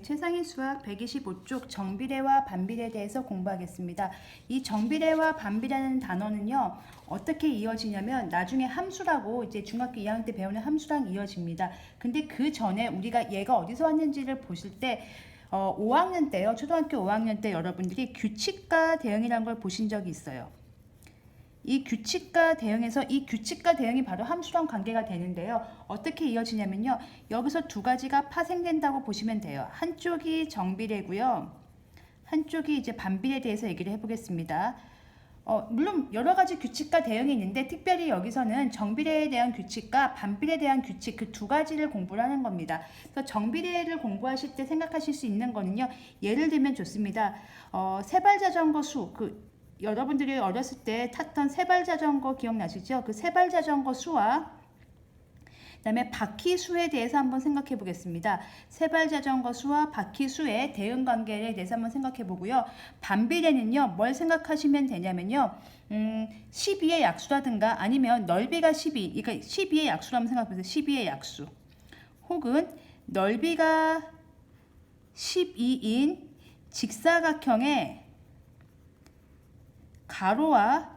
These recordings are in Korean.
최상위 수학 125쪽 정비례와 반비례에 대해서 공부하겠습니다. 이 정비례와 반비례라는 단어는요, 어떻게 이어지냐면 나중에 함수라고 이제 중학교 2학년 때 배우는 함수랑 이어집니다. 근데 그 전에 우리가 얘가 어디서 왔는지를 보실 때 5학년 때요, 초등학교 5학년 때 여러분들이 규칙과 대응이라는 걸 보신 적이 있어요. 이 규칙과 대응에서 이 규칙과 대응이 바로 함수랑 관계가 되는데요. 어떻게 이어지냐면요. 여기서 두 가지가 파생된다고 보시면 돼요. 한쪽이 정비례고요. 한쪽이 이제 반비례에 대해서 얘기를 해보겠습니다. 물론 여러 가지 규칙과 대응이 있는데 특별히 여기서는 정비례에 대한 규칙과 반비례에 대한 규칙 그 두 가지를 공부를 하는 겁니다. 그래서 정비례를 공부하실 때 생각하실 수 있는 거는요. 예를 들면 좋습니다. 세발자전거 수 여러분들이 어렸을 때 탔던 세발자전거 기억나시죠? 그 세발자전거 수와 그다음에 바퀴수에 대해서 한번 생각해 보겠습니다. 세발자전거 수와 바퀴수의 대응 관계에 대해서 한번 생각해 보고요. 반비례는요. 뭘 생각하시면 되냐면요. 12의 약수라든가 아니면 넓이가 12, 그러니까 12의 약수로 한번 생각해 보세요. 12의 약수. 혹은 넓이가 12인 직사각형의 가로와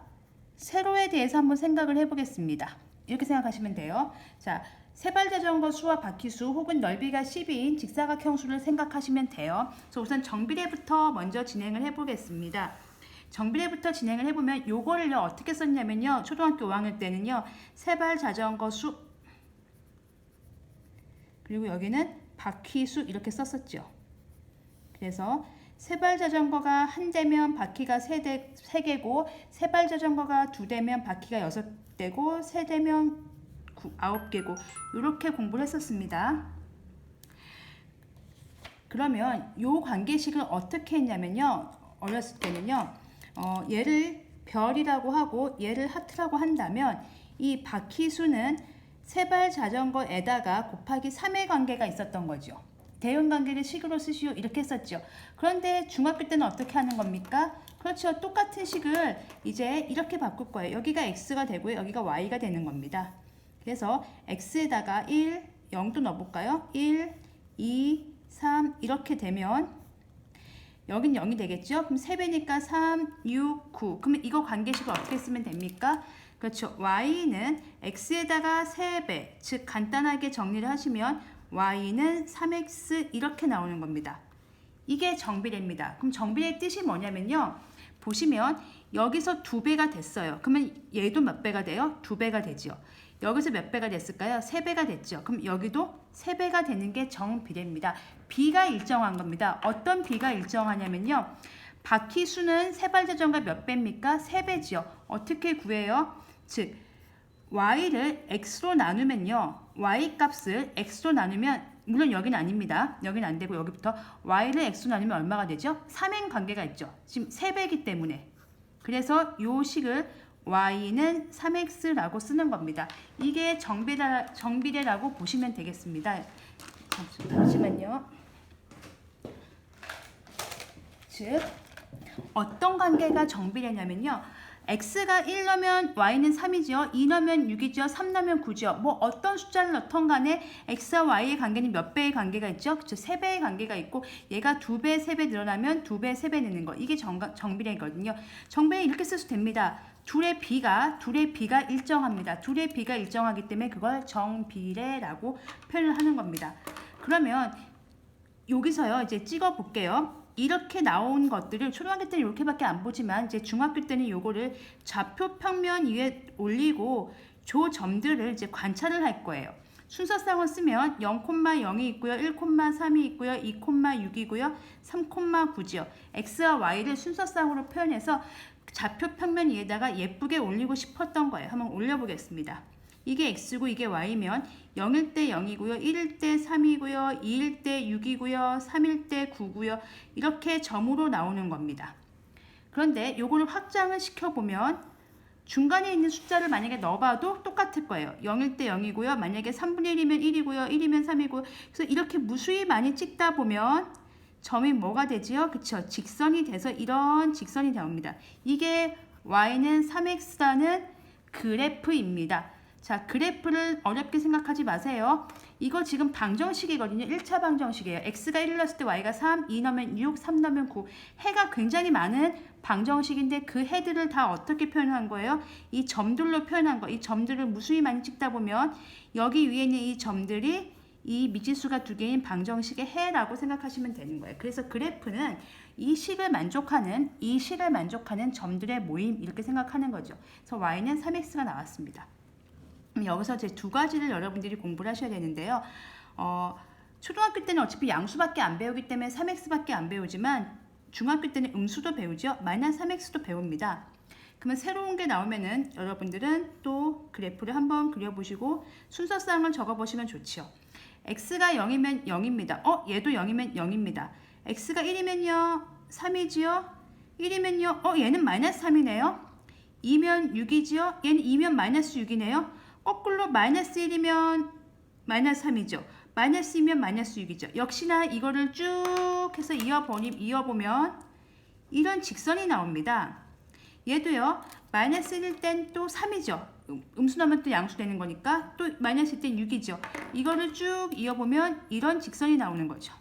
세로에 대해서 한번 생각을 해보겠습니다. 이렇게 생각하시면 돼요. 자, 세발자전거 수와 바퀴수 혹은 넓이가 12인 직사각형 수를 생각하시면 돼요. 그래서 우선 정비례부터 먼저 진행을 해보겠습니다. 정비례부터 진행을 해보면 요거를요 어떻게 썼냐면요. 초등학교 5학년 때는요. 세발자전거 수 그리고 여기는 바퀴수 이렇게 썼었죠. 그래서 세발자전거가 한 대면 바퀴가 세 개고 세발자전거가 두 대면 바퀴가 6대고 세 대면 9개고 이렇게 공부를 했었습니다. 그러면 이 관계식을 어떻게 했냐면요. 어렸을 때는요. 얘를 별이라고 하고 얘를 하트라고 한다면 이 바퀴수는 세발자전거에다가 곱하기 3의 관계가 있었던 거죠. 대응관계를 식으로 쓰시오 이렇게 했었죠. 그런데 중학교 때는 어떻게 하는 겁니까? 그렇죠. 똑같은 식을 이제 이렇게 바꿀 거예요. 여기가 x가 되고요. 여기가 y가 되는 겁니다. 그래서 x에다가 1, 0도 넣어볼까요? 1, 2, 3 이렇게 되면 여긴 0이 되겠죠? 그럼 3배니까 3, 6, 9 그러면 이거 관계식을 어떻게 쓰면 됩니까? 그렇죠. y는 x에다가 3배 즉 간단하게 정리를 하시면 y는 3x 이렇게 나오는 겁니다. 이게 정비례입니다. 그럼 정비례의 뜻이 뭐냐면요. 보시면 여기서 2배가 됐어요. 그러면 얘도 몇 배가 돼요? 2배가 되죠. 여기서 몇 배가 됐을까요? 3배가 됐죠. 그럼 여기도 3배가 되는 게 정비례입니다. 비가 일정한 겁니다. 어떤 비가 일정하냐면요. 바퀴수는 세발자전거 몇 배입니까? 3배지요. 어떻게 구해요? 즉 y를 x로 나누면요. y 값을 x로 나누면 물론 여기는 아닙니다. 여기는 안 되고 여기부터 y를 x로 나누면 얼마가 되죠? 3행 관계가 있죠. 지금 3배이기 때문에. 그래서 이 식을 y는 3x라고 쓰는 겁니다. 이게 정비례라고 보시면 되겠습니다. 잠시만요. 즉 어떤 관계가 정비례냐면요. x가 1 넣으면 y는 3이죠. 2 넣으면 6이죠. 3 넣으면 9죠. 뭐 어떤 숫자를 넣던 간에 x와 y의 관계는 몇 배의 관계가 있죠? 그렇죠. 3배의 관계가 있고 얘가 2배, 3배 늘어나면 2배, 3배 되는 거. 이게 정비례거든요. 정비례 이렇게 쓰셔도 됩니다. 둘의 비가 일정합니다. 둘의 비가 일정하기 때문에 그걸 정비례라고 표현을 하는 겁니다. 그러면 여기서요. 이제 찍어 볼게요. 이렇게 나온 것들을 초등학교 때는 이렇게밖에 안 보지만 이제 중학교 때는 요거를 좌표 평면 위에 올리고 조 점들을 이제 관찰을 할 거예요. 순서상을 쓰면 0,0이 있고요. 1,3이 있고요. 2,6이고요. 3,9죠. x와 y를 순서상으로 표현해서 좌표 평면 위에다가 예쁘게 올리고 싶었던 거예요. 한번 올려보겠습니다. 이게 x고 이게 y면 0일 때 0이고요. 1일 때 3이고요. 2일 때 6이고요. 3일 때 9고요. 이렇게 점으로 나오는 겁니다. 그런데 요거를 확장을 시켜보면 중간에 있는 숫자를 만약에 넣어봐도 똑같을 거예요. 0일 때 0이고요. 만약에 3분의 1이면 1이고요. 1이면 3이고 그래서 이렇게 무수히 많이 찍다 보면 점이 뭐가 되지요? 그쵸? 직선이 돼서 이런 직선이 나옵니다. 이게 y는 3x라는 그래프입니다. 자, 그래프를 어렵게 생각하지 마세요. 이거 지금 방정식이거든요. 1차 방정식이에요. x가 1 넣었을 때 y가 3, 2 넣으면 6, 3 넣으면 9. 해가 굉장히 많은 방정식인데 그 해들을 다 어떻게 표현한 거예요? 이 점들로 표현한 거. 이 점들을 무수히 많이 찍다 보면 여기 위에 있는 이 점들이 이 미지수가 두 개인 방정식의 해라고 생각하시면 되는 거예요. 그래서 그래프는 이 식을 만족하는 점들의 모임 이렇게 생각하는 거죠. 그래서 y는 3x가 나왔습니다. 여기서 이제 두 가지를 여러분들이 공부를 하셔야 되는데요. 초등학교 때는 어차피 양수밖에 안 배우기 때문에 3x밖에 안 배우지만 중학교 때는 음수도 배우죠. 마이너스 3x도 배웁니다. 그러면 새로운 게 나오면은 여러분들은 또 그래프를 한번 그려보시고 순서상을 적어보시면 좋죠. x가 0이면 0입니다. 얘도 0이면 0입니다. x가 1이면요 3이지요. 1이면요 얘는 마이너스 3이네요. 2면 6이지요. 얘는 2면 마이너스 6이네요. 거꾸로 마이너스 1이면 마이너스 3이죠. 마이너스 2면 마이너스 6이죠. 역시나 이거를 쭉 해서 이어보면 이런 직선이 나옵니다. 얘도요. 마이너스 1일 땐 또 3이죠. 음수 넣으면 또 양수 되는 거니까 또 마이너스 1일 땐 6이죠. 이거를 쭉 이어보면 이런 직선이 나오는 거죠.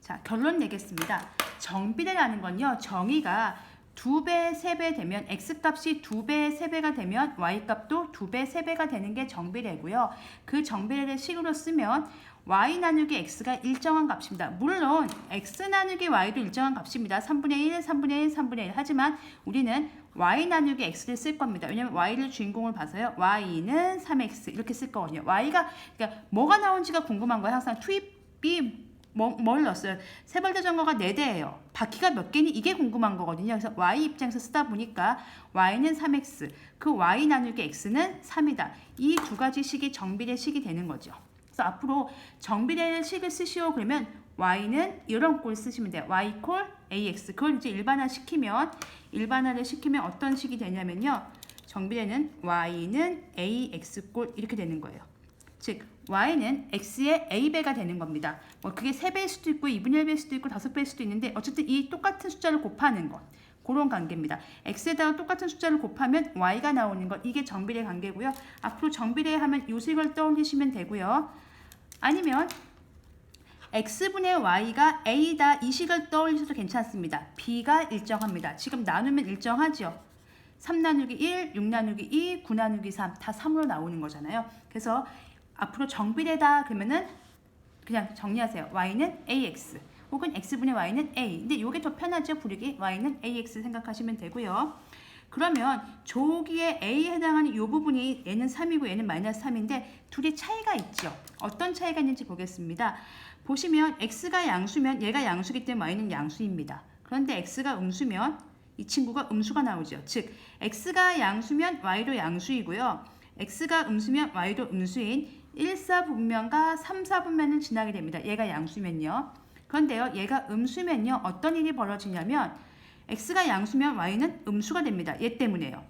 자, 결론 내겠습니다. 정비례라는 건요. 정의가 2배, 3배 되면 x값이 2배, 3배가 되면 y값도 2배, 3배가 되는 게 정비례고요. 그 정비례를 식으로 쓰면 y 나누기 x가 일정한 값입니다. 물론 x 나누기 y도 일정한 값입니다. 3분의 1, 3분의 1, 3분의 1. 하지만 우리는 y 나누기 x를 쓸 겁니다. 왜냐면 y를 주인공을 봐서요. y는 3x 이렇게 쓸 거거든요. y가 그러니까 뭐가 나온지가 궁금한 거예요. 항상 투입이 뭘 넣었어요? 세벌자전거가 4대예요. 바퀴가 몇 개니? 이게 궁금한 거거든요. 그래서 y 입장에서 쓰다 보니까 y는 3x, 그 y 나누기 x는 3이다. 이 두 가지 식이 정비례 식이 되는 거죠. 그래서 앞으로 정비례 식을 쓰시오 그러면 y는 이런 꼴 쓰시면 돼요. y 콜 ax. 그걸 이제 일반화를 시키면 어떤 식이 되냐면요. 정비례는 y는 ax 꼴 이렇게 되는 거예요. 즉 y는 x의 a배가 되는 겁니다. 그게 3배일 수도 있고 2분의 1배일 수도 있고 5배일 수도 있는데 어쨌든 이 똑같은 숫자를 곱하는 것. 그런 관계입니다. x에다가 똑같은 숫자를 곱하면 y가 나오는 것. 이게 정비례 관계고요. 앞으로 정비례 하면 요 식을 떠올리시면 되고요. 아니면 x분의 y가 a다 이 식을 떠올리셔도 괜찮습니다. b가 일정합니다. 지금 나누면 일정하죠. 3 나누기 1, 6 나누기 2, 9 나누기 3 다 3으로 나오는 거잖아요. 그래서 앞으로 정비례다 그러면은 그냥 정리하세요. y는 ax 혹은 x분의 y는 a. 근데 이게 더 편하죠. 부르기. y는 ax 생각하시면 되고요. 그러면 조기에 a에 해당하는 이 부분이 얘는 3이고 얘는 마이너스 3인데 둘이 차이가 있죠. 어떤 차이가 있는지 보겠습니다. 보시면 x가 양수면 얘가 양수기 때문에 y는 양수입니다. 그런데 x가 음수면 이 친구가 음수가 나오죠. 즉 x가 양수면 y도 양수이고요. x가 음수면 y도 음수인 1사분면과 3사분면을 지나게 됩니다. 얘가 양수면요. 그런데요. 얘가 음수면요. 어떤 일이 벌어지냐면 x가 양수면 y는 음수가 됩니다. 얘 때문에요.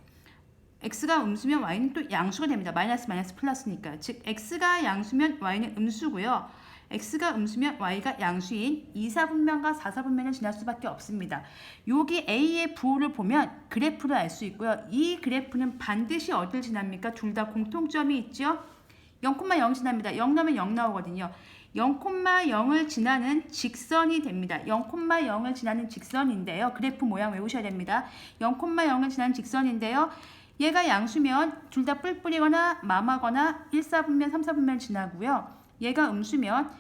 x가 음수면 y는 또 양수가 됩니다. 마이너스 마이너스 플러스니까요. 즉 x가 양수면 y는 음수고요. x가 음수면 y가 양수인 2사분면과 4사분면을 지날 수밖에 없습니다. 여기 a의 부호를 보면 그래프를 알 수 있고요. 이 그래프는 반드시 어딜 지납니까? 둘 다 공통점이 있죠. 0,0 지납니다. 0 넣으면 0 나오거든요. 0,0을 지나는 직선이 됩니다. 0,0을 지나는 직선인데요. 그래프 모양 외우셔야 됩니다. 0,0을 지나는 직선인데요. 얘가 양수면 둘 다 뿔뿔이거나 맘하거나 1사분면, 3사분면 지나고요. 얘가 음수면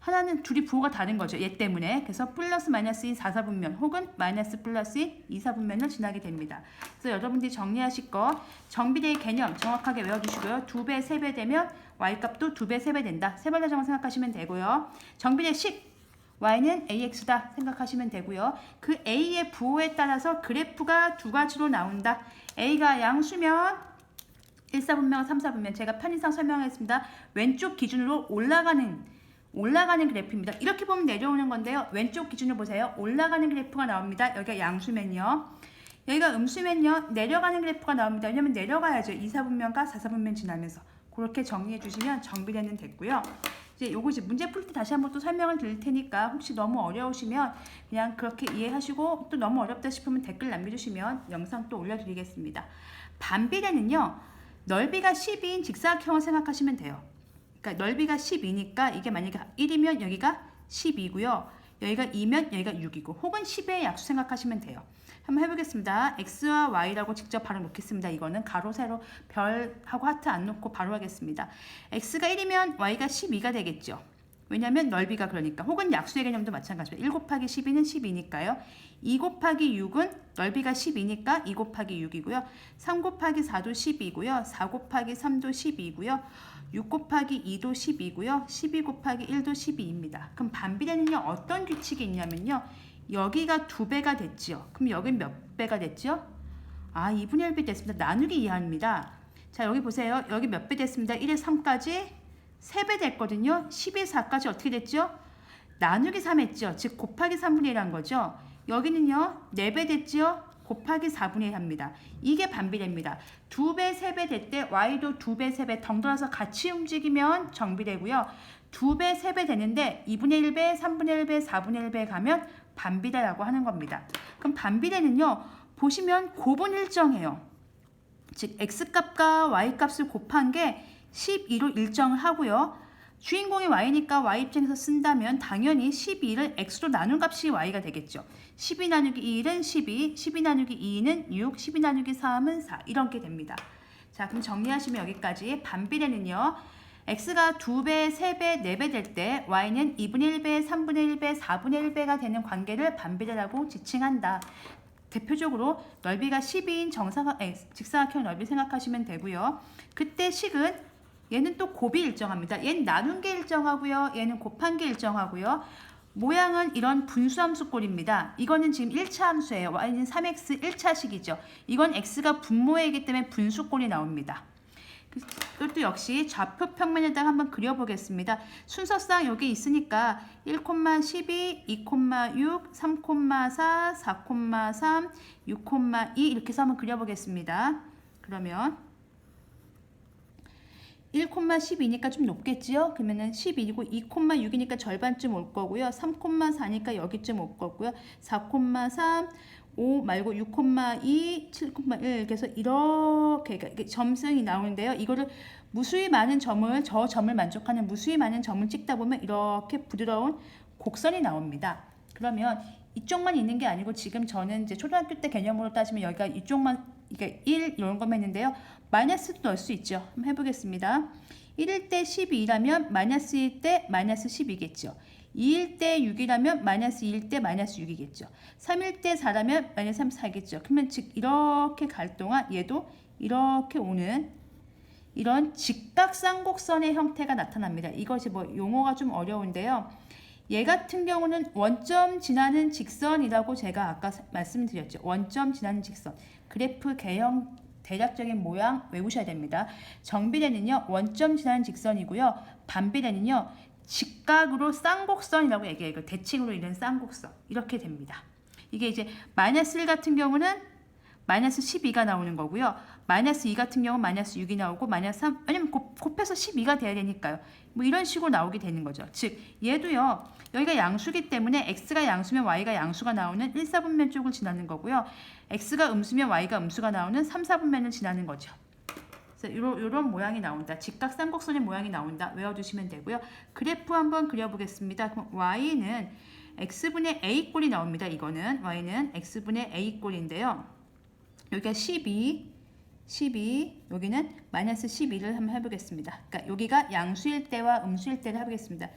하나는 둘이 부호가 다른 거죠. 얘 때문에. 그래서 플러스 마이너스인 4사분면 혹은 마이너스 플러스인 2사분면을 지나게 됩니다. 그래서 여러분들이 정리하실 거 정비례의 개념 정확하게 외워주시고요. 2배, 3배 되면 y값도 2배, 3배 된다. 세벌자전거 생각하시면 되고요. 정비례 식 y는 ax다 생각하시면 되고요. 그 a의 부호에 따라서 그래프가 두 가지로 나온다. a가 양수면 1사분면, 3사분면 제가 편의상 설명했습니다. 왼쪽 기준으로 올라가는 그래프입니다. 이렇게 보면 내려오는 건데요. 왼쪽 기준으로 보세요. 올라가는 그래프가 나옵니다. 여기가 양수면요. 여기가 음수면요. 내려가는 그래프가 나옵니다. 왜냐면 내려가야죠. 2사분면과 4사분면 지나면서. 그렇게 정리해 주시면 정비례는 됐고요. 이제 요거 이제 문제 풀 때 다시 한번 또 설명을 드릴 테니까 혹시 너무 어려우시면 그냥 그렇게 이해하시고 또 너무 어렵다 싶으면 댓글 남겨주시면 영상 또 올려드리겠습니다. 반비례는요. 넓이가 12인 직사각형을 생각하시면 돼요. 그러니까 넓이가 12니까 이게 만약에 1이면 여기가 12고요. 여기가 2면 여기가 6이고 혹은 10의 약수 생각하시면 돼요. 한번 해보겠습니다. x와 y라고 직접 바로 놓겠습니다. 이거는 가로 세로 별하고 하트 안 놓고 바로 하겠습니다. x가 1이면 y가 12가 되겠죠. 왜냐하면 넓이가 그러니까. 혹은 약수의 개념도 마찬가지입니다. 1 곱하기 12는 12니까요. 2 곱하기 6은 넓이가 12니까 2 곱하기 6이고요. 3 곱하기 4도 12고요. 4 곱하기 3도 12고요. 6 곱하기 2도 12고요. 12 곱하기 1도 12입니다. 그럼 반비례는요. 어떤 규칙이 있냐면요. 여기가 2배가 됐죠. 그럼 여긴 몇 배가 됐죠? 2분의 1배 됐습니다. 나누기 이하입니다. 자, 여기 보세요. 여기 몇 배 됐습니다. 1에 3까지 3배 됐거든요. 10에 4까지 어떻게 됐죠? 나누기 3 했죠. 즉 곱하기 3분의 1한 거죠. 여기는요. 4배 됐죠? 곱하기 4분의 1 합니다. 이게 반비례입니다. 2배, 3배 될 때 y도 2배, 3배 덩달아서 같이 움직이면 정비례고요. 2배, 3배 되는데 2분의 1배, 3분의 1배, 4분의 1배 가면 반비례라고 하는 겁니다. 그럼 반비례는요. 보시면 곱은 일정해요. 즉 x값과 y값을 곱한 게 12로 일정을 하고요. 주인공이 y니까 y 입장에서 쓴다면 당연히 12를 x로 나눈 값이 y가 되겠죠. 12 나누기 1은 12, 12 나누기 2는 6, 12 나누기 3은 4 이렇게 됩니다. 자, 그럼 정리하시면 여기까지. 반비례는요. x가 2배, 3배, 4배 될 때 y는 2분의 1배, 3분의 1배, 4분의 1배가 되는 관계를 반비례라고 지칭한다. 대표적으로 넓이가 12인 직사각형 넓이 생각하시면 되고요. 그때 식은 얘는 또 곱이 일정합니다. 얘는 나눈 게 일정하고요. 얘는 곱한 게 일정하고요. 모양은 이런 분수함수꼴입니다. 이거는 지금 1차 함수예요. y는 3x 1차식이죠. 이건 x가 분모이기 때문에 분수꼴이 나옵니다. 이것도 역시 좌표 평면에다가 한번 그려보겠습니다. 순서상 여기 있으니까 1,12, 2,6, 3,4, 4,3, 6,2 이렇게 해서 한번 그려보겠습니다. 그러면 1,12니까 좀 높겠지요? 그러면은 12이고 2,6이니까 절반쯤 올 거고요. 3,4니까 여기쯤 올 거고요. 4,3 5 말고 6,2, 7,1 그래서 이렇게 점승이 나오는데요. 이거를 무수히 많은 점을 저 점을 만족하는 무수히 많은 점을 찍다 보면 이렇게 부드러운 곡선이 나옵니다. 그러면 이쪽만 있는 게 아니고 지금 저는 이제 초등학교 때 개념으로 따지면 여기가 이쪽만 이게 1 이런 거만 있는데요. 마이너스도 넣을 수 있죠. 한번 해보겠습니다. 1일 때 12라면 마이너스 1일 때 마이너스 12겠죠. 2일 때 6이라면 마이너스 2일 때 마이너스 6이겠죠. 3일 때 4라면 마이너스 3, 4겠죠. 그러면 즉 이렇게 갈 동안 얘도 이렇게 오는 이런 직각쌍곡선의 형태가 나타납니다. 이것이 뭐 용어가 좀 어려운데요. 얘 같은 경우는 원점 지나는 직선이라고 제가 아까 말씀드렸죠. 원점 지나는 직선. 그래프 개형 대략적인 모양 외우셔야 됩니다. 정비례는요. 원점 지나는 직선이고요. 반비례는요. 직각으로 쌍곡선이라고 얘기해요. 대칭으로 이런 쌍곡선. 이렇게 됩니다. 이게 이제 마이너스 1 같은 경우는 마이너스 12가 나오는 거고요. 마이너스 2 같은 경우는 마이너스 6이 나오고 마이너스 3, 왜냐면 곱해서 12가 돼야 되니까요. 뭐 이런 식으로 나오게 되는 거죠. 즉 얘도요. 여기가 양수기 때문에 x가 양수면 y가 양수가 나오는 1, 4분면 쪽을 지나는 거고요. x가 음수면 y가 음수가 나오는 3, 4분면을 지나는 거죠. 그래서 이런 모양이 나온다. 직각 쌍곡선의 모양이 나온다. 외워두시면 되고요. 그래프 한번 그려보겠습니다. 그럼 y는 x분의 a꼴이 나옵니다. 이거는 y는 x분의 a꼴인데요. 여기가 12, 여기는 마이너스 12를 한번 해보겠습니다. 그러니까 여기가 양수일 때와 음수일 때를 해보겠습니다.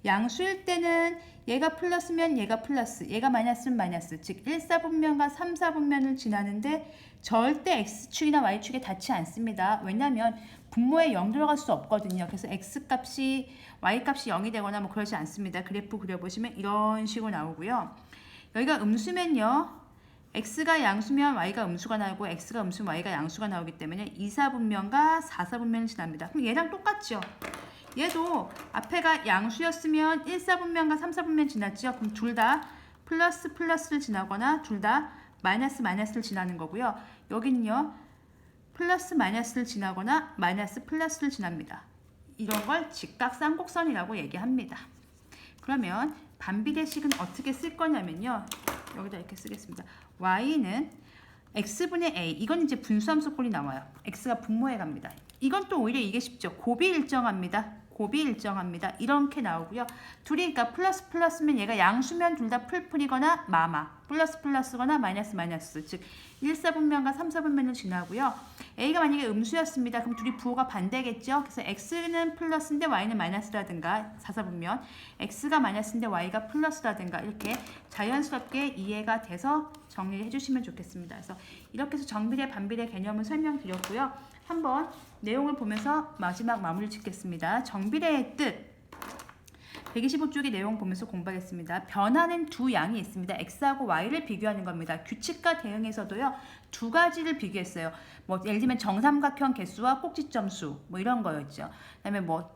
양수일 때는 얘가 플러스면 얘가 플러스, 얘가 마이너스면 마이너스, 즉 1, 4분면과 3, 4분면을 지나는데 절대 x축이나 y축에 닿지 않습니다. 왜냐하면 분모에 0 들어갈 수 없거든요. 그래서 x값이 y값이 0이 되거나 뭐 그러지 않습니다. 그래프 그려보시면 이런 식으로 나오고요. 여기가 음수면요. x가 양수면 y가 음수가 나오고 x가 음수면 y가 양수가 나오기 때문에 2, 4분면과 4, 4분면을 지납니다. 그럼 얘랑 똑같죠? 얘도 앞에가 양수였으면 1, 4분면과 3, 4분면 지났죠? 그럼 둘 다 플러스 플러스를 지나거나 둘 다 마이너스 마이너스를 지나는 거고요. 여기는요. 플러스 마이너스를 지나거나 마이너스 플러스를 지납니다. 이런 걸 직각쌍곡선이라고 얘기합니다. 그러면 반비례식은 어떻게 쓸 거냐면요. 여기다 이렇게 쓰겠습니다. y는 x분의 a. 이건 이제 분수함수꼴이 나와요. x가 분모에 갑니다. 이건 또 오히려 이게 쉽죠. 곱이 일정합니다. 곱이 일정합니다. 이렇게 나오고요. 둘이 그러니까 플러스 플러스면 얘가 양수면 둘 다 풀풀이거나 마마. 플러스 플러스거나 마이너스 마이너스. 즉 1, 4분면과 3, 4분면을 지나고요. a가 만약에 음수였습니다. 그럼 둘이 부호가 반대겠죠. 그래서 x는 플러스인데 y는 마이너스라든가 4, 4분면. x가 마이너스인데 y가 플러스라든가 이렇게 자연스럽게 이해가 돼서 정리를 해주시면 좋겠습니다. 그래서 이렇게 해서 정비례 반비례 개념을 설명드렸고요. 한번 내용을 보면서 마지막 마무리 짓겠습니다. 정비례의 뜻 125쪽의 내용 보면서 공부하겠습니다. 변하는 두 양이 있습니다. x하고 y를 비교하는 겁니다. 규칙과 대응에서도요. 두 가지를 비교했어요. 뭐 예를 들면 정삼각형 개수와 꼭지점수 뭐 이런 거였죠. 그다음에 뭐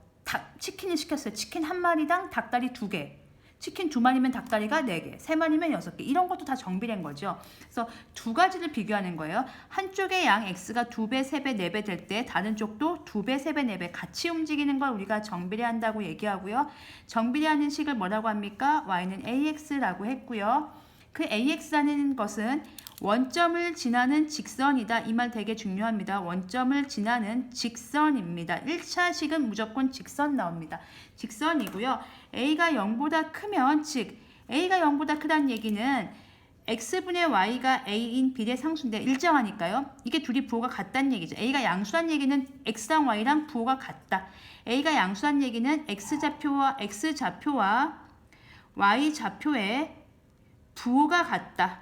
치킨을 시켰어요. 치킨 한 마리당 닭다리 2개. 치킨 2마리면 닭다리가 4개, 3마리면 6개. 이런 것도 다 정비례인 거죠. 그래서 두 가지를 비교하는 거예요. 한쪽의 양 x가 2배, 3배, 4배 될 때 다른 쪽도 2배, 3배, 4배 같이 움직이는 걸 우리가 정비례한다고 얘기하고요. 정비례하는 식을 뭐라고 합니까? y는 ax라고 했고요. 그 ax라는 것은 원점을 지나는 직선이다. 이 말 되게 중요합니다. 원점을 지나는 직선입니다. 1차 식은 무조건 직선 나옵니다. 직선이고요. a가 0보다 크면 즉 a가 0보다 크다는 얘기는 x분의 y가 a인 비례상수인데 일정하니까요. 이게 둘이 부호가 같다는 얘기죠. a가 양수한 얘기는 x랑 y랑 부호가 같다. a가 양수한 얘기는 x좌표와 y좌표의 부호가 같다.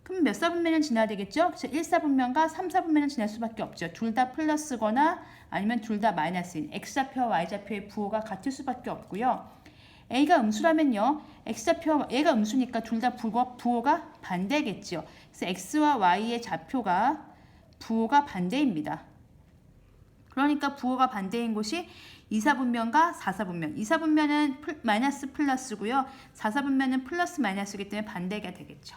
그럼 몇 사분면은 지나야 되겠죠? 1, 4분면과 3, 4분면은 지날 수밖에 없죠. 둘 다 플러스거나 아니면 둘 다 마이너스인 x좌표와 y좌표의 부호가 같을 수밖에 없고요. a가 음수라면요. x좌표와 얘가 음수니까 둘 다 부호가 반대겠죠. 그래서 x와 y의 좌표가 부호가 반대입니다. 그러니까 부호가 반대인 곳이 2, 4분면과 4, 4분면. 2, 4분면은 마이너스 플러스고요. 4, 4분면은 플러스 마이너스이기 때문에 반대가 되겠죠.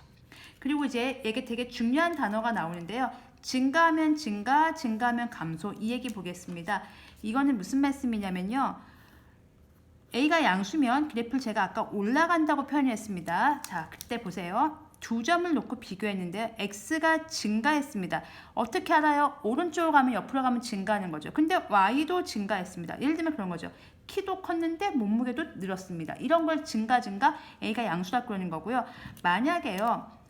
그리고 이제 이게 되게 중요한 단어가 나오는데요. 증가하면 증가, 증가하면 감소. 이 얘기 보겠습니다. 이거는 무슨 말씀이냐면요. A가 양수면 그래프를 제가 아까 올라간다고 표현했습니다. 자, 그때 보세요. 두 점을 놓고 비교했는데 X가 증가했습니다. 어떻게 알아요? 오른쪽으로 가면 옆으로 가면 증가하는 거죠. 근데 Y도 증가했습니다. 예를 들면 그런 거죠. 키도 컸는데 몸무게도 늘었습니다. 이런 걸 증가, A가 양수라고 그러는 거고요. 만약에요.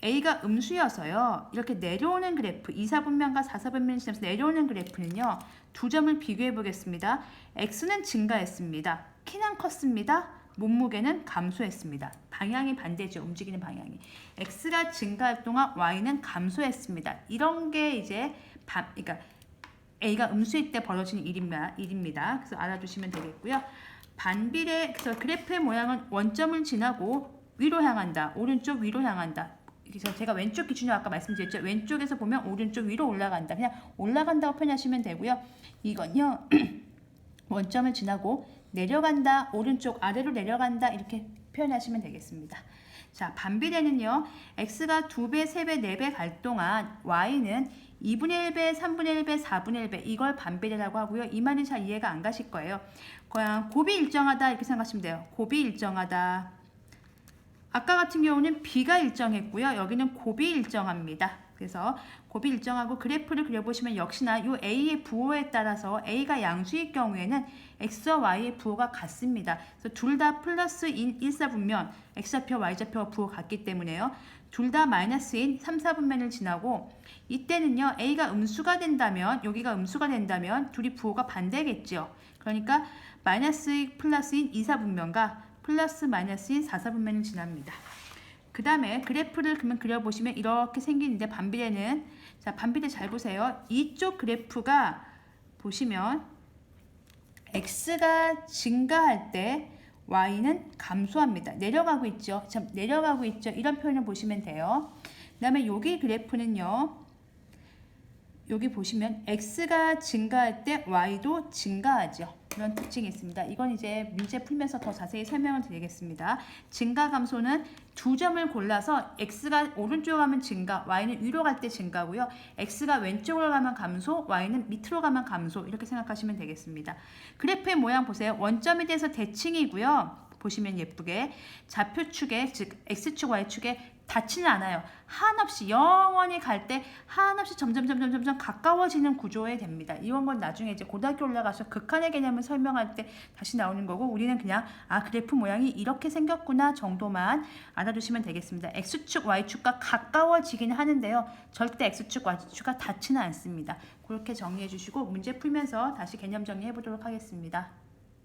A가 음수여서요. 이렇게 내려오는 그래프, 2, 4분면과 4, 4분면을 지나면서 내려오는 그래프는요. 두 점을 비교해 보겠습니다. X는 증가했습니다. 키는 컸습니다. 몸무게는 감소했습니다. 방향이 반대죠. 움직이는 방향이. X가 증가할 동안 Y는 감소했습니다. 이런 게 이제 그러니까 A가 음수일 때 벌어지는 일입니다. 그래서 알아두시면 되겠고요. 반비례, 그래서 그래프의 모양은 원점을 지나고 위로 향한다. 오른쪽 위로 향한다. 그래서 제가 왼쪽 기준으로 아까 말씀드렸죠. 왼쪽에서 보면 오른쪽 위로 올라간다. 그냥 올라간다고 표현하시면 되고요. 이건요. 원점을 지나고 내려간다. 오른쪽 아래로 내려간다. 이렇게 표현하시면 되겠습니다. 자, 반비례는요. x가 2배, 3배, 4배 갈 동안 y는 2분의 1배, 3분의 1배, 4분의 1배 이걸 반비례라고 하고요. 이 말은 잘 이해가 안 가실 거예요. 그냥 곱이 일정하다 이렇게 생각하시면 돼요. 곱이 일정하다. 아까 같은 경우는 b가 일정했고요. 여기는 곱이 일정합니다. 그래서 곱이 일정하고 그래프를 그려보시면 역시나 이 a의 부호에 따라서 a가 양수일 경우에는 x와 y의 부호가 같습니다. 그래서 둘 다 플러스인 1, 4분면 x좌표, y좌표가 부호가 같기 때문에요. 둘 다 마이너스인 3, 4분면을 지나고 이때는요. a가 음수가 된다면 여기가 음수가 된다면 둘이 부호가 반대겠죠. 그러니까 마이너스 플러스인 2, 4분면과 플러스 마이너스인 4, 4분면을 지납니다. 그 다음에 그래프를 그러면 그려보시면 이렇게 생기는데 반비례는 자 반비례 잘 보세요. 이쪽 그래프가 보시면 x가 증가할 때 y는 감소합니다. 내려가고 있죠. 참 내려가고 있죠. 이런 표현을 보시면 돼요. 그 다음에 여기 그래프는요. 여기 보시면 x가 증가할 때 y도 증가하죠. 그런 특징이 있습니다. 이건 이제 문제 풀면서 더 자세히 설명을 드리겠습니다. 증가 감소는 두 점을 골라서 x가 오른쪽으로 가면 증가, y는 위로 갈 때 증가고요. x가 왼쪽으로 가면 감소, y는 밑으로 가면 감소 이렇게 생각하시면 되겠습니다. 그래프의 모양 보세요. 원점에 대해서 대칭이고요. 보시면 예쁘게 좌표축에 즉 x축, y축에 닿지는 않아요. 한없이 영원히 갈 때 한없이 점점 가까워지는 구조에 됩니다. 이런 건 나중에 이제 고등학교 올라가서 극한의 개념을 설명할 때 다시 나오는 거고, 우리는 그냥 그래프 모양이 이렇게 생겼구나 정도만 알아두시면 되겠습니다. X축, Y축과 가까워지기는 하는데요. 절대 X축, Y축과 닿지는 않습니다. 그렇게 정리해 주시고 문제 풀면서 다시 개념 정리해 보도록 하겠습니다.